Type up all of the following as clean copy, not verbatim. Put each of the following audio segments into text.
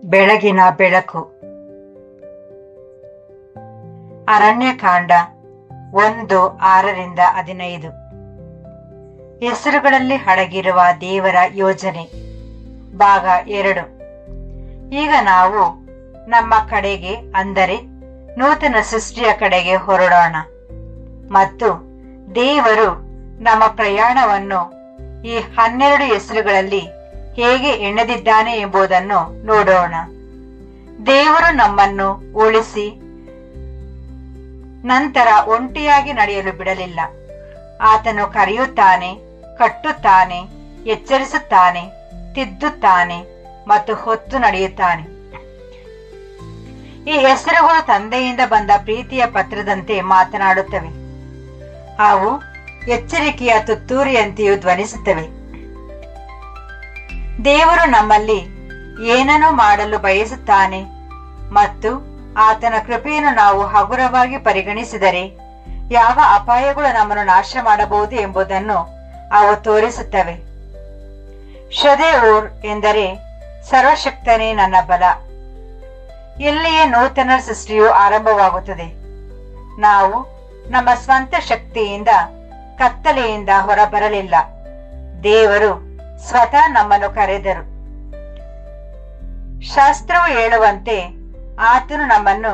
ಬೆಳಗಿನ ಬೆಳಕು. ಅರಣ್ಯಕಾಂಡ 1:6-15. ಹೆಸರುಗಳಲ್ಲಿ ಅಡಗಿರುವ ದೇವರ ಯೋಜನೆ ಭಾಗ 2. ಈಗ ನಾವು ನಮ್ಮ ಕಡೆಗೆ, ಅಂದರೆ ನೂತನ ಸೃಷ್ಟಿಯ ಕಡೆಗೆ ಹೊರಡೋಣ ಮತ್ತು ದೇವರು ನಮ್ಮ ಪ್ರಯಾಣವನ್ನು ಈ 12 ಹೆಸರುಗಳಲ್ಲಿ ಹೇಗೆ ಎಣೆದಿದ್ದಾನೆ ಎಂಬುದನ್ನು ನೋಡೋಣ. ದೇವರು ನಮ್ಮನ್ನು ಉಳಿಸಿ ನಂತರ ಒಂಟಿಯಾಗಿ ನಡೆಯಲು ಬಿಡಲಿಲ್ಲ. ಆತನು ಕರೆಯುತ್ತಾನೆ, ಕಟ್ಟುತ್ತಾನೆ, ಎಚ್ಚರಿಸುತ್ತಾನೆ, ತಿದ್ದುತ್ತಾನೆ ಮತ್ತು ಹೊತ್ತು ನಡೆಯುತ್ತಾನೆ. ಈ ಹೆಸರುಗಳು ತಂದೆಯಿಂದ ಬಂದ ಪ್ರೀತಿಯ ಪತ್ರದಂತೆ ಮಾತನಾಡುತ್ತವೆ. ಅವು ಎಚ್ಚರಿಕೆಯ ತುತ್ತೂರಿಯಂತೆಯೂ ಧ್ವನಿಸುತ್ತವೆ. ದೇವರು ನಮ್ಮಲ್ಲಿ ಏನನ್ನು ಮಾಡಲು ಬಯಸುತ್ತಾನೆ ಮತ್ತು ಆತನ ಕೃಪೆಯನ್ನು ನಾವು ಹಗುರವಾಗಿ ಪರಿಗಣಿಸಿದರೆ ಯಾವ ಅಪಾಯಗಳು ನಮ್ಮನ್ನು ನಾಶ ಮಾಡಬಹುದು ಎಂಬುದನ್ನು ಅವು ತೋರಿಸುತ್ತವೆ. ಶದೇಊರ್ ಎಂದರೆ ಸರ್ವಶಕ್ತನೇ ನನ್ನ ಬಲ. ಇಲ್ಲಿಯೇ ನೂತನ ಸೃಷ್ಟಿಯು ಆರಂಭವಾಗುತ್ತದೆ. ನಾವು ನಮ್ಮ ಸ್ವಂತ ಶಕ್ತಿಯಿಂದ ಕತ್ತಲೆಯಿಂದ ಹೊರಬರಲಿಲ್ಲ. ದೇವರು ಸ್ವತಃ ನಮ್ಮನ್ನು ಕರೆದರು. ಶಾಸ್ತ್ರವು ಹೇಳುವಂತೆ ಆತನು ನಮ್ಮನ್ನು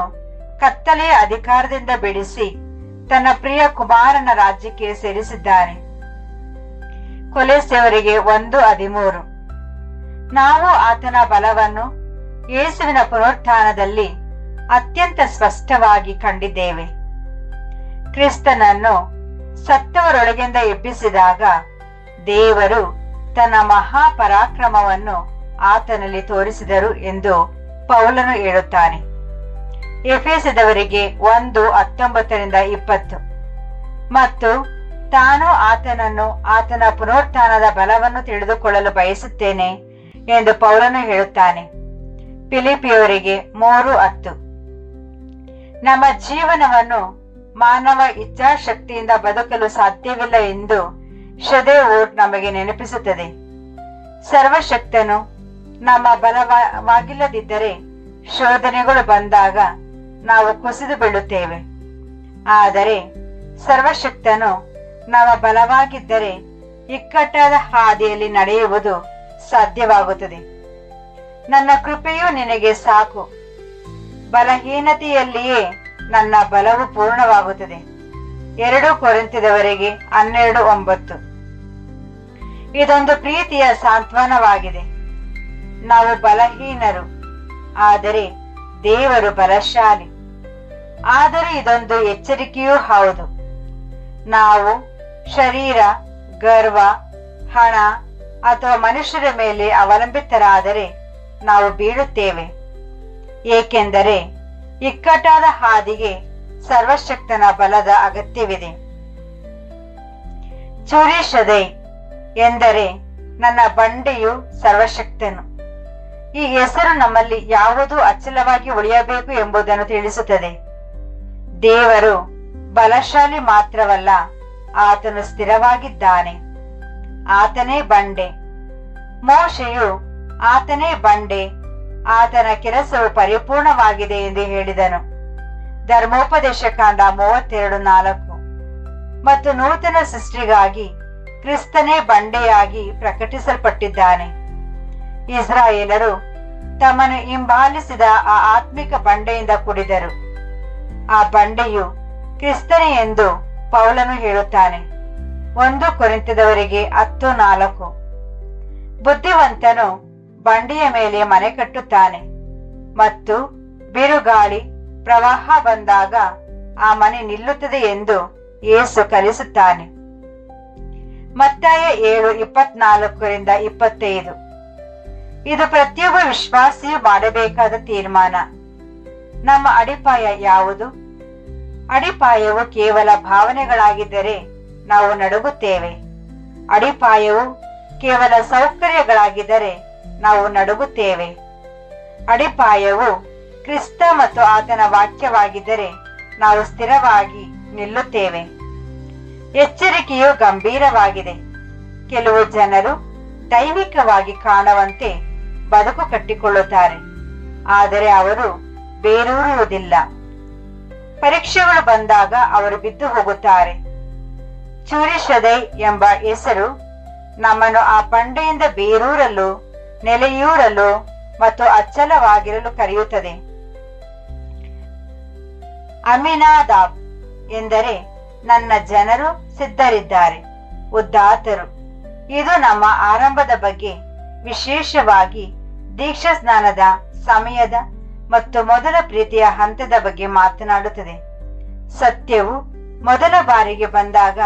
ಕತ್ತಲೆಯ ಅಧಿಕಾರದಿಂದ ಬಿಡಿಸಿ ತನ್ನ ಪ್ರಿಯ ಕುಮಾರನ ರಾಜ್ಯಕ್ಕೆ ಸೇರಿಸಿದ್ದಾನೆ. ಕೊಲೊಸ್ಸೆಯವರಿಗೆ 1:13. ನಾವು ಆತನ ಬಲವನ್ನು ಯೇಸುವಿನ ಪುನರುತ್ಥಾನದಲ್ಲಿ ಅತ್ಯಂತ ಸ್ಪಷ್ಟವಾಗಿ ಕಂಡಿದ್ದೇವೆ. ಕ್ರಿಸ್ತನನ್ನು ಸತ್ತವರೊಳಗಿಂದ ಎಬ್ಬಿಸಿದಾಗ ದೇವರು ತನ್ನ ಮಹಾಪರಾಕ್ರಮವನ್ನು ಆತನಲ್ಲಿ ತೋರಿಸಿದರು ಎಂದು ಪೌಲನು ಹೇಳುತ್ತಾನೆ. ಎಫೆಸದವರಿಗೆ 1:19-20. ಮತ್ತು ತಾನು ಆತನನ್ನು ಆತನ ಪುನರುತ್ಥಾನದ ಬಲವನ್ನು ತಿಳಿದುಕೊಳ್ಳಲು ಬಯಸುತ್ತೇನೆ ಎಂದು ಪೌಲನು ಹೇಳುತ್ತಾನೆ. ಫಿಲಿಪ್ಪಿಯವರಿಗೆ 3:10. ನಮ್ಮ ಜೀವನವನ್ನು ಮಾನವ ಇಚ್ಛಾಶಕ್ತಿಯಿಂದ ಬದುಕಲು ಸಾಧ್ಯವಿಲ್ಲ ಎಂದು ಶದೇಊರ್ ನಮಗೆ ನೆನಪಿಸುತ್ತದೆ. ಸರ್ವಶಕ್ತನು ನಮ್ಮ ಬಲವಾಗಿಲ್ಲದಿದ್ದರೆ ಶೋಧನೆಗಳು ಬಂದಾಗ ನಾವು ಕುಸಿದು ಬೀಳುತ್ತೇವೆ. ಆದರೆ ಸರ್ವಶಕ್ತನು ನಮ್ಮ ಬಲವಾಗಿದ್ದರೆ ಇಕ್ಕಟ್ಟಾದ ಹಾದಿಯಲ್ಲಿ ನಡೆಯುವುದು ಸಾಧ್ಯವಾಗುತ್ತದೆ. ನನ್ನ ಕೃಪೆಯು ನಿನಗೆ ಸಾಕು, ಬಲಹೀನತೆಯಲ್ಲಿಯೇ ನನ್ನ ಬಲವು ಪೂರ್ಣವಾಗುತ್ತದೆ. 2 ಕೊರಿಂಥದವರಿಗೆ 12:9. ಇದೊಂದು ಪ್ರೀತಿಯ ಸಾಂತ್ವನವಾಗಿದೆ. ನಾವು ಬಲಹೀನರು, ಆದರೆ ದೇವರು ಬಲಶಾಲಿ. ಆದರೆ ಇದೊಂದು ಎಚ್ಚರಿಕೆಯೂ ಹೌದು. ನಾವು ಶರೀರ, ಗರ್ವ, ಹಣ ಅಥವಾ ಮನುಷ್ಯರ ಮೇಲೆ ಅವಲಂಬಿತರಾದರೆ ನಾವು ಬೀಳುತ್ತೇವೆ. ಏಕೆಂದರೆ ಇಕ್ಕಟ್ಟಾದ ಹಾದಿಗೆ ಸರ್ವಶಕ್ತನ ಬಲದ ಅಗತ್ಯವಿದೆ. ಚೂರಿಶದೈ ಎಂದರೆ ನನ್ನ ಬಂಡೆಯು ಸರ್ವಶಕ್ತನು. ಈ ಹೆಸರು ನಮ್ಮಲ್ಲಿ ಯಾವುದು ಅಚಲವಾಗಿ ಉಳಿಯಬೇಕು ಎಂಬುದನ್ನು ತಿಳಿಸುತ್ತದೆ. ದೇವರು ಬಲಶಾಲಿ ಮಾತ್ರವಲ್ಲ, ಆತನು ಸ್ಥಿರವಾಗಿದ್ದಾನೆ. ಆತನೇ ಬಂಡೆ. ಮೋಶೆಯು ಆತನೇ ಬಂಡೆ, ಆತನ ಕೆಲಸವು ಪರಿಪೂರ್ಣವಾಗಿದೆ ಎಂದು ಹೇಳಿದನು. ಧರ್ಮೋಪದೇಶ ಕಾಂಡ 32:4. ಮತ್ತು ನೂತನ ಸೃಷ್ಟಿಗಾಗಿ ಕ್ರಿಸ್ತನೇ ಬಂಡೆಯಾಗಿ ಪ್ರಕಟಿಸಲ್ಪಟ್ಟಿದ್ದಾನೆ. ಇಸ್ರಾಯೇಲರು ತಮ್ಮನ್ನು ಹಿಂಬಾಲಿಸಿದ ಆ ಆತ್ಮಿಕ ಬಂಡೆಯಿಂದ ಕುಡಿದರು. ಆ ಬಂಡೆಯು ಕ್ರಿಸ್ತನೇ ಎಂದು ಪೌಲನು ಹೇಳುತ್ತಾನೆ. 1 ಕೊರಿಂಥದವರಿಗೆ 10:4. ಬುದ್ಧಿವಂತನು ಬಂಡೆಯ ಮೇಲೆ ಮನೆ ಕಟ್ಟುತ್ತಾನೆ ಮತ್ತು ಬಿರುಗಾಳಿ ಪ್ರವಾಹ ಬಂದಾಗ ಆ ಮನೆ ನಿಲ್ಲುತ್ತದೆ ಎಂದು ಯೇಸು ಕಲಿಸುತ್ತಾನೆ. ಮತ್ತಾಯ 7:24-25. ಇದು ಪ್ರತಿಯೊಬ್ಬ ವಿಶ್ವಾಸಿಯು ಮಾಡಬೇಕಾದ ತೀರ್ಮಾನ. ನಮ್ಮ ಅಡಿಪಾಯ ಯಾವುದು? ಅಡಿಪಾಯವು ಕೇವಲ ಭಾವನೆಗಳಾಗಿದ್ದರೆ ನಾವು ನಡುಗುತ್ತೇವೆ. ಅಡಿಪಾಯವು ಕೇವಲ ಸೌಕರ್ಯಗಳಾಗಿದ್ದರೆ ನಾವು ನಡುಗುತ್ತೇವೆ. ಅಡಿಪಾಯವು ಕ್ರಿಸ್ತ ಮತ್ತು ಆತನ ವಾಕ್ಯವಾಗಿದ್ದರೆ ನಾವು ಸ್ಥಿರವಾಗಿ ನಿಲ್ಲುತ್ತೇವೆ. ಎಚ್ಚರಿಕೆಯು ಗಂಭೀರವಾಗಿದೆ. ಕೆಲವು ಜನರು ದೈವಿಕವಾಗಿ ಕಾಣುವಂತೆ ಬದುಕು ಕಟ್ಟಿಕೊಳ್ಳುತ್ತಾರೆ, ಆದರೆ ಅವರು ಬೇರೂರುವುದಿಲ್ಲ. ಪರೀಕ್ಷೆಗಳು ಬಂದಾಗ ಅವರು ಬಿದ್ದು ಹೋಗುತ್ತಾರೆ. ಚೂರಿಶದೈ ಎಂಬ ಹೆಸರು ನಮ್ಮನ್ನು ಆ ಬಂಡೆಯಿಂದ ಬೇರೂರಲು, ನೆಲೆಯೂರಲು ಮತ್ತು ಅಚ್ಚಲವಾಗಿರಲು ಕರೆಯುತ್ತದೆ. ಅಮಿನಾದಾಬ್ ಎಂದರೆ ನನ್ನ ಜನರು ಸಿದ್ಧರಿದ್ದಾರೆ, ಉದ್ದಾತರು. ಇದು ನಮ್ಮ ಆರಂಭದ ಬಗ್ಗೆ, ವಿಶೇಷವಾಗಿ ದೀಕ್ಷಾ ಸ್ನಾನದ ಸಮಯದ ಮತ್ತು ಮೊದಲ ಪ್ರೀತಿಯ ಹಂತದ ಬಗ್ಗೆ ಮಾತನಾಡುತ್ತದೆ. ಸತ್ಯವು ಮೊದಲ ಬಾರಿಗೆ ಬಂದಾಗ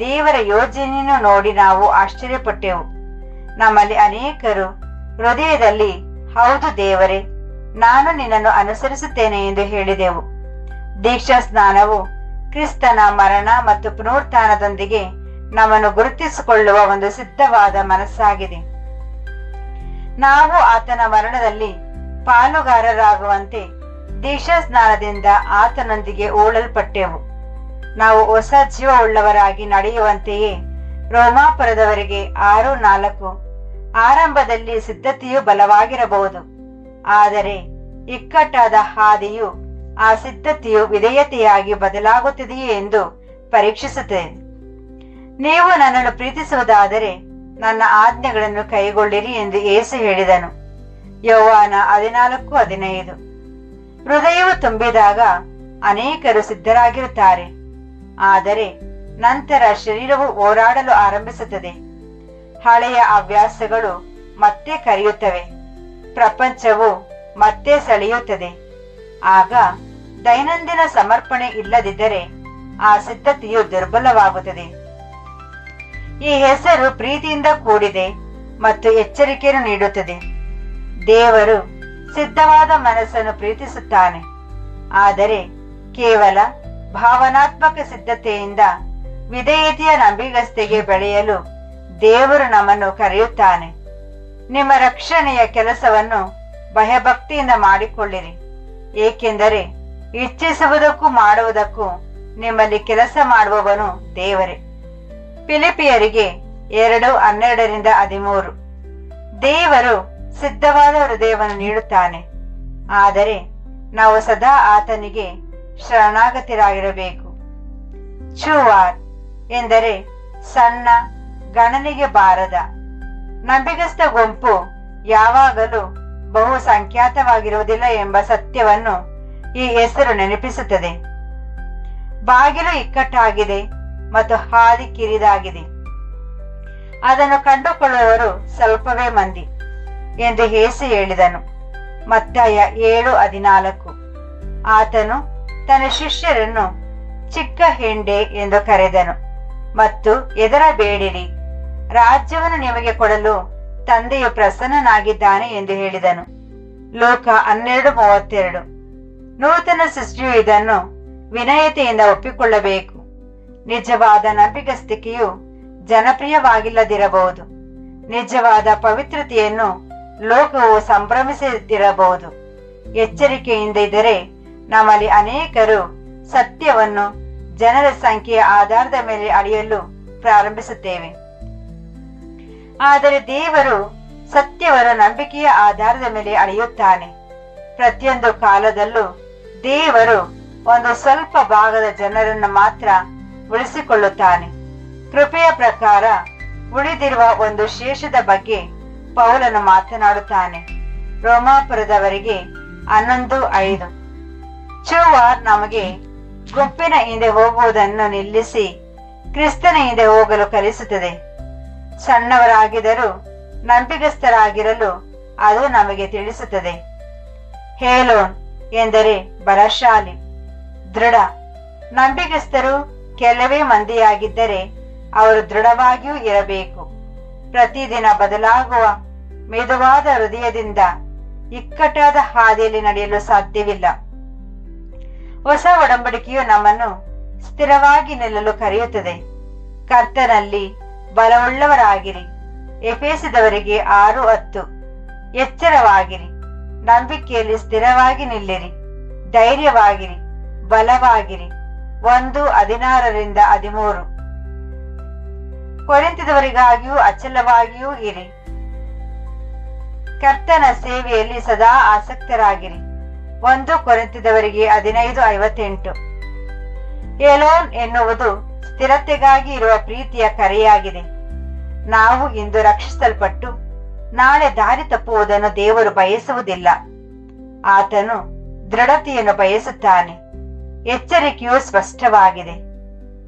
ದೇವರ ಯೋಜನೆಯನ್ನು ನೋಡಿ ನಾವು ಆಶ್ಚರ್ಯಪಟ್ಟೆವು. ನಮ್ಮಲ್ಲಿ ಅನೇಕರು ಹೃದಯದಲ್ಲಿ ಹೌದು ದೇವರೇ, ನಾನು ನಿನ್ನನ್ನು ಅನುಸರಿಸುತ್ತೇನೆ ಎಂದು ಹೇಳಿದೆವು. ದೀಕ್ಷಾ ಸ್ನಾನವು ಕ್ರಿಸ್ತನ ಮರಣ ಮತ್ತು ಪುನರುತ್ಥಾನದೊಂದಿಗೆ ನಮ್ಮನ್ನು ಗುರುತಿಸಿಕೊಳ್ಳುವ ಒಂದು ಸಿದ್ಧವಾದ ಮನಸ್ಸಾಗಿದೆ. ನಾವು ಆತನ ಮರಣದಲ್ಲಿ ಪಾಲುಗಾರರಾಗುವಂತೆ ದೀಕ್ಷಾ ಸ್ನಾನದಿಂದ ಆತನೊಂದಿಗೆ ಹೂಳಲ್ಪಟ್ಟೆವು. ನಾವು ಹೊಸ ಜೀವವುಳ್ಳವರಾಗಿ ನಡೆಯುವಂತೆಯೇ ರೋಮಾಪುರದವರಿಗೆ 6:4 ಆರಂಭದಲ್ಲಿ ಸಿದ್ಧತೆಯು ಬಲವಾಗಿರಬಹುದು, ಆದರೆ ಇಕ್ಕಟ್ಟಾದ ಹಾದಿಯು ಆ ಸಿದ್ಧತೆಯು ವಿಧೇಯತೆಯಾಗಿ ಬದಲಾಗುತ್ತದೆಯೇ ಎಂದು ಪರೀಕ್ಷಿಸುತ್ತದೆ. ನೀವು ನನ್ನನ್ನು ಪ್ರೀತಿಸುವುದಾದರೆ ನನ್ನ ಆಜ್ಞೆಗಳನ್ನು ಕೈಗೊಳ್ಳಿರಿ ಎಂದು ಯೇಸು ಹೇಳಿದನು. ಯೋವಾನ 14:15. ಹೃದಯವು ತುಂಬಿದಾಗ ಅನೇಕರು ಸಿದ್ಧರಾಗಿರುತ್ತಾರೆ, ಆದರೆ ನಂತರ ಶರೀರವು ಹೋರಾಡಲು ಆರಂಭಿಸುತ್ತದೆ. ಹಳೆಯ ಹವ್ಯಾಸಗಳು ಮತ್ತೆ ಕರೆಯುತ್ತವೆ, ಪ್ರಪಂಚವು ಮತ್ತೆ ಸೆಳೆಯುತ್ತದೆ. ಆಗ ದೈನಂದಿನ ಸಮರ್ಪಣೆ ಇಲ್ಲದಿದ್ದರೆ ಆ ಸಿದ್ಧತೆಯು ದುರ್ಬಲವಾಗುತ್ತದೆ. ಈ ಹೆಸರು ಪ್ರೀತಿಯಿಂದ ಕೂಡಿದೆ ಮತ್ತು ಎಚ್ಚರಿಕೆಯನ್ನು ನೀಡುತ್ತದೆ. ದೇವರು ಸಿದ್ಧವಾದ ಮನಸ್ಸನ್ನು ಪ್ರೀತಿಸುತ್ತಾನೆ, ಆದರೆ ಕೇವಲ ಭಾವನಾತ್ಮಕ ಸಿದ್ಧತೆಯಿಂದ ವಿಧೇಯತೆಯ ನಂಬಿಗಸ್ತೆಗೆ ಬೆಳೆಯಲು ದೇವರು ನಮ್ಮನ್ನು ಕರೆಯುತ್ತಾನೆ. ನಿಮ್ಮ ರಕ್ಷಣೆಯ ಕೆಲಸವನ್ನು ಭಯಭಕ್ತಿಯಿಂದ ಮಾಡಿಕೊಳ್ಳಿರಿ, ಏಕೆಂದರೆ ಇಚ್ಛಿಸುವುದಕ್ಕೂ ಮಾಡುವುದಕ್ಕೂ ನಿಮ್ಮಲ್ಲಿ ಕೆಲಸ ಮಾಡುವವನು ದೇವರೇ. ಫಿಲಿಪಿಯರಿಗೆ 2:12-13. ದೇವರು ಸಿದ್ಧವಾದ ಹೃದಯವನ್ನು ನೀಡುತ್ತಾನೆ, ಆದರೆ ನಾವು ಸದಾ ಆತನಿಗೆ ಶರಣಾಗತರಾಗಿರಬೇಕು. ಚೂವಾರ್ ಎಂದರೆ ಸಣ್ಣ, ಗಣನೆಗೆ ಬಾರದ. ನಂಬಿಗಸ್ತ ಗುಂಪು ಯಾವಾಗಲೂ ಬಹು ಸಂಖ್ಯಾತವಾಗಿರುವುದಿಲ್ಲ ಎಂಬ ಸತ್ಯವನ್ನು ಈ ಹೆಸರು ನೆನಪಿಸುತ್ತದೆ. ಬಾಗಿಲು ಇಕ್ಕಟ್ಟಾಗಿದೆ ಮತ್ತು ಹಾದಿ ಕಿರಿದಾಗಿದೆ, ಅದನ್ನು ಕಂಡುಕೊಳ್ಳುವವರು ಸ್ವಲ್ಪವೇ ಮಂದಿ ಎಂದು ಯೇಸು ಹೇಳಿದನು. ಮತ್ತಾಯ 7:14. ಆತನು ತನ್ನ ಶಿಷ್ಯರನ್ನು ಚಿಕ್ಕ ಹೆಂಡೆ ಎಂದು ಕರೆದನು ಮತ್ತು ಹೆದರಬೇಡಿರಿ, ರಾಜ್ಯವನ್ನು ನಿಮಗೆ ಕೊಡಲು ತಂದೆಯು ಪ್ರಸನ್ನನಾಗಿದ್ದಾನೆ ಎಂದು ಹೇಳಿದನು. ಲೋಕ 12:32. ನೂತನ ಸೃಷ್ಟಿಯು ಇದನ್ನು ವಿನಯತೆಯಿಂದ ಒಪ್ಪಿಕೊಳ್ಳಬೇಕು. ನಿಜವಾದ ನಂಬಿಗಸ್ತಿಕೆಯು ಜನಪ್ರಿಯವಾಗಿಲ್ಲದಿರಬಹುದು, ನಿಜವಾದ ಪವಿತ್ರತೆಯನ್ನು ಲೋಕವು ಸಂಭ್ರಮಿಸುತ್ತಿರಬಹುದು. ಎಚ್ಚರಿಕೆಯಿಂದ ಇದ್ದರೆ ನಮ್ಮಲ್ಲಿ ಅನೇಕರು ಸತ್ಯವನ್ನು ಜನರ ಸಂಖ್ಯೆಯ ಆಧಾರದ ಮೇಲೆ ಅಳೆಯಲು ಪ್ರಾರಂಭಿಸುತ್ತೇವೆ. ಆದರೆ ದೇವರು ಸತ್ಯವನ್ನು ನಂಬಿಕೆಯ ಆಧಾರದ ಮೇಲೆ ಅಳೆಯುತ್ತಾನೆ. ಪ್ರತಿಯೊಂದು ಕಾಲದಲ್ಲೂ ದೇವರು ಒಂದು ಸ್ವಲ್ಪ ಭಾಗದ ಜನರನ್ನು ಮಾತ್ರ ಉಳಿಸಿಕೊಳ್ಳುತ್ತಾನೆ. ಕೃಪೆಯ ಪ್ರಕಾರ ಉಳಿದಿರುವ ಒಂದು ಶೇಷದ ಬಗ್ಗೆ ಪೌಲನು ಮಾತನಾಡುತ್ತಾನೆ. ರೋಮಾಪುರದವರಿಗೆ 11:5. ಚೂವಾರ್ ನಮಗೆ ಗುಂಪಿನ ಹಿಂದೆ ಹೋಗುವುದನ್ನು ನಿಲ್ಲಿಸಿ ಕ್ರಿಸ್ತನ ಹಿಂದೆ ಹೋಗಲು ಕಲಿಸುತ್ತದೆ. ಸಣ್ಣವರಾಗಿದ್ದರೂ ನಂಬಿಗಸ್ತರಾಗಿರಲು ಅದು ನಮಗೆ ತಿಳಿಸುತ್ತದೆ. ಹೇಲೋನ್ ಎಂದರೆ ಬಲಶಾಲಿ, ದೃಢ. ನಂಬಿಗಸ್ತರು ಕೆಲವೇ ಮಂದಿಯಾಗಿದ್ದರೆ ಅವರು ದೃಢವಾಗಿಯೂ ಇರಬೇಕು. ಪ್ರತಿದಿನ ಬದಲಾಗುವ ಮೆದುವಾದ ಹೃದಯದಿಂದ ಇಕ್ಕಟ್ಟಾದ ಹಾದಿಯಲ್ಲಿ ನಡೆಯಲು ಸಾಧ್ಯವಿಲ್ಲ. ಹೊಸ ಒಡಂಬಡಿಕೆಯು ನಮ್ಮನ್ನು ಸ್ಥಿರವಾಗಿ ನಿಲ್ಲಲು ಕರೆಯುತ್ತದೆ. ಕರ್ತನಲ್ಲಿ ಬಲವುಳ್ಳವರಾಗಿರಿ. ಎಫೆಸದವರಿಗೆ 6:10. ಎಚ್ಚರವಾಗಿರಿ, ನಂಬಿಕೆಯಲ್ಲಿ ಸ್ಥಿರವಾಗಿ ನಿಲ್ಲಿರಿ, ಧೈರ್ಯವಾಗಿರಿ, ಬಲವಾಗಿರಿ. 1:16-13. ಕೊರಿಂಥದವರಿಗಾಗಿಯೂ ಅಚಲವಾಗಿಯೂ ಇರಿ. ಕರ್ತನ ಸೇವೆಯಲ್ಲಿ ಸದಾ ಆಸಕ್ತರಾಗಿರಿ. 1 ಕೊರಿಂಥದವರಿಗೆ 15:58. ಎಲೋನ್ ಎನ್ನುವುದು ಸ್ಥಿರತೆಗಾಗಿ ಇರುವ ಪ್ರೀತಿಯ ಕರೆಯಾಗಿದೆ. ನಾವು ಇಂದು ರಕ್ಷಿಸಲ್ಪಟ್ಟು ನಾಳೆ ದಾರಿ ತಪ್ಪುವುದನ್ನು ದೇವರು ಬಯಸುವುದಿಲ್ಲ. ಆತನು ದೃಢತೆಯನ್ನು ಬಯಸುತ್ತಾನೆ. ಎಚ್ಚರಿಕೆಯು ಸ್ಪಷ್ಟವಾಗಿದೆ.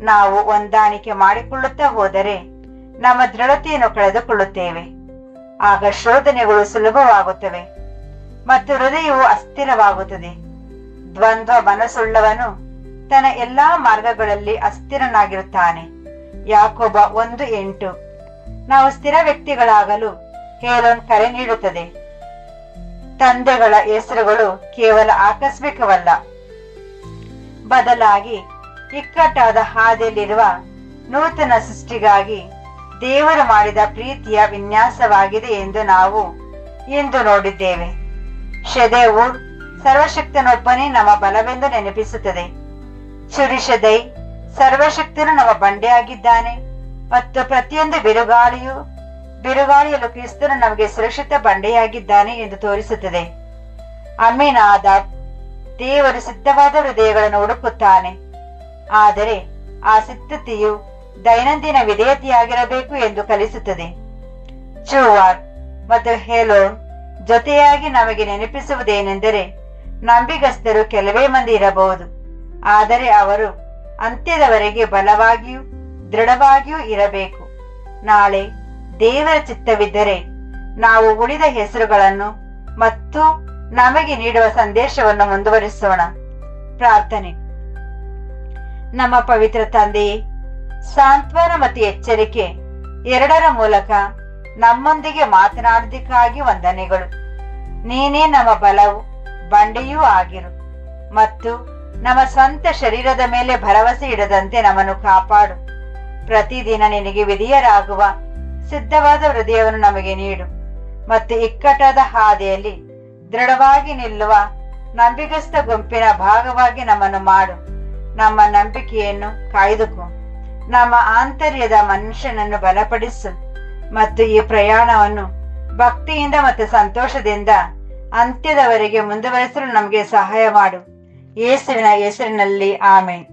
ನಾವು ಹೊಂದಾಣಿಕೆ ಮಾಡಿಕೊಳ್ಳುತ್ತಾ ಹೋದರೆ ನಮ್ಮ ದೃಢತೆಯನ್ನು ಕಳೆದುಕೊಳ್ಳುತ್ತೇವೆ. ಆಗ ಶೋಧನೆಗಳು ಸುಲಭವಾಗುತ್ತವೆ ಮತ್ತು ಹೃದಯವು ಅಸ್ಥಿರವಾಗುತ್ತದೆ. ದ್ವಂದ್ವ ಮನಸ್ಸುಳ್ಳವನು ತನ್ನ ಎಲ್ಲಾ ಮಾರ್ಗಗಳಲ್ಲಿ ಅಸ್ಥಿರನಾಗಿರುತ್ತಾನೆ. ಯಾಕೋಬ 1:8. ನಾವು ಸ್ಥಿರ ವ್ಯಕ್ತಿಗಳಾಗಲು ಹೇಲೋನ್ ಕರೆ ನೀಡುತ್ತದೆ. ತಂದೆಗಳ ಹೆಸರುಗಳು ಕೇವಲ ಆಕಸ್ಮಿಕವಲ್ಲ, ಬದಲಾಗಿ ಇಕ್ಕಟ್ಟಾದ ಹಾದಿಯಲ್ಲಿರುವ ನೂತನ ಸೃಷ್ಟಿಗಾಗಿ ದೇವರು ಮಾಡಿದ ಪ್ರೀತಿಯ ವಿನ್ಯಾಸವಾಗಿದೆ ಎಂದು ನಾವು ಇಂದು ನೋಡಿದ್ದೇವೆ. ಶೆದೇವೂರ್ ಸರ್ವಶಕ್ತನೊಬ್ಬನೇ ನಮ್ಮ ಬಲವೆಂದು ನೆನಪಿಸುತ್ತದೆ. ಚುರಿಶದೈ ಸರ್ವಶಕ್ತನು ನಮ್ಮ ಬಂಡೆಯಾಗಿದ್ದಾನೆ ಮತ್ತು ಪ್ರತಿಯೊಂದು ಬಿರುಗಾಳಿಯಲ್ಲೂ ಕ್ರಿಸ್ತನು ನಮಗೆ ಸುರಕ್ಷಿತ ಬಂಡೆಯಾಗಿದ್ದಾನೆ ಎಂದು ತೋರಿಸುತ್ತದೆ. ಅಮ್ಮಿನಾದಾಬ್ ದೇವರು ಸಿದ್ಧವಾದ ಹೃದಯಗಳನ್ನು ಹುಡುಕುತ್ತಾನೆ, ಆದರೆ ಆ ಸಿದ್ಧತೆಯು ದೈನಂದಿನ ವಿಧೇಯತೆಯಾಗಿರಬೇಕು ಎಂದು ಕಲಿಸುತ್ತದೆ. ಚೂವಾರ್ ಮತ್ತು ಹೇಲೋನ್ ಜೊತೆಯಾಗಿ ನಮಗೆ ನೆನಪಿಸುವುದೇನೆಂದರೆ, ನಂಬಿಗಸ್ತರು ಕೆಲವೇ ಮಂದಿ ಇರಬಹುದು, ಆದರೆ ಅವರು ಅಂತ್ಯದವರೆಗೆ ಬಲವಾಗಿಯೂ ದೃಢವಾಗಿಯೂ ಇರಬೇಕು. ನಾಳೆ ದೇವರ ಚಿತ್ತವಿದ್ದರೆ ನಾವು ಉಳಿದ ಹೆಸರುಗಳನ್ನು ಮತ್ತು ನಮಗೆ ನೀಡುವ ಸಂದೇಶವನ್ನು ಮುಂದುವರಿಸೋಣ. ಪ್ರಾರ್ಥನೆ. ನಮ್ಮ ಪವಿತ್ರ ತಂದೆಯೇ, ಸಾಂತ್ವನ ಮತ್ತು ಎಚ್ಚರಿಕೆ ಎರಡರ ಮೂಲಕ ನಮ್ಮೊಂದಿಗೆ ಮಾತನಾಡುವುದಕ್ಕಾಗಿ ವಂದನೆಗಳು. ನೀನೇ ನಮ್ಮ ಬಲವು ಬಂಡೆಯೂ ಆಗಿರು ಮತ್ತು ನಮ್ಮ ಸ್ವಂತ ಶರೀರದ ಮೇಲೆ ಭರವಸೆ ಇಡದಂತೆ ನಮ್ಮನ್ನು ಕಾಪಾಡು. ಪ್ರತಿದಿನ ನಿನಗೆ ವಿಧೇಯರಾಗುವ ಸಿದ್ಧವಾದ ಹೃದಯವನ್ನು ನಮಗೆ ನೀಡು ಮತ್ತು ಇಕ್ಕಟ್ಟಾದ ಹಾದಿಯಲ್ಲಿ ದೃಢವಾಗಿ ನಿಲ್ಲುವ ನಂಬಿಗಸ್ತ ಗುಂಪಿನ ಭಾಗವಾಗಿ ನಮ್ಮನ್ನು ಮಾಡು. ನಮ್ಮ ನಂಬಿಕೆಯನ್ನು ಕಾಯ್ದುಕೋ, ನಮ್ಮ ಆಂತರ್ಯದ ಮನುಷ್ಯನನ್ನು ಬಲಪಡಿಸು ಮತ್ತು ಈ ಪ್ರಯಾಣವನ್ನು ಭಕ್ತಿಯಿಂದ ಮತ್ತು ಸಂತೋಷದಿಂದ ಅಂತ್ಯದವರೆಗೆ ಮುಂದುವರಿಸಲು ನಮಗೆ ಸಹಾಯ ಮಾಡು. ಯೇಸುವಿನ ಹೆಸರಿನಲ್ಲಿ ಆಮೆನ್.